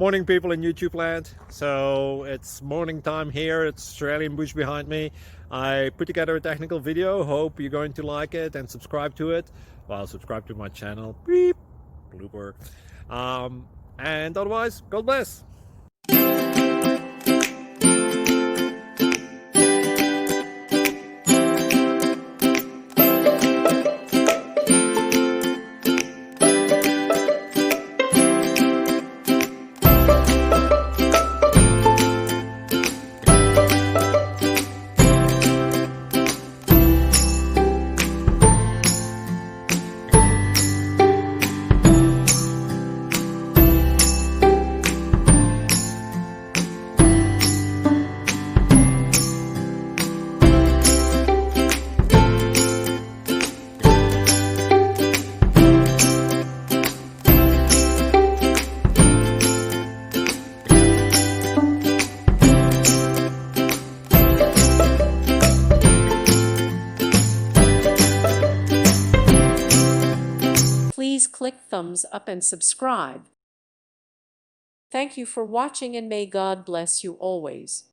Morning people in YouTube land. So it's morning time here. It's Australian bush behind me. I put together a technical video. Hope you're going to like it and subscribe to it. Well, subscribe to my channel. Beep. Blooper. And otherwise, God bless. Please click thumbs up and subscribe. Thank you for watching and may God bless you always.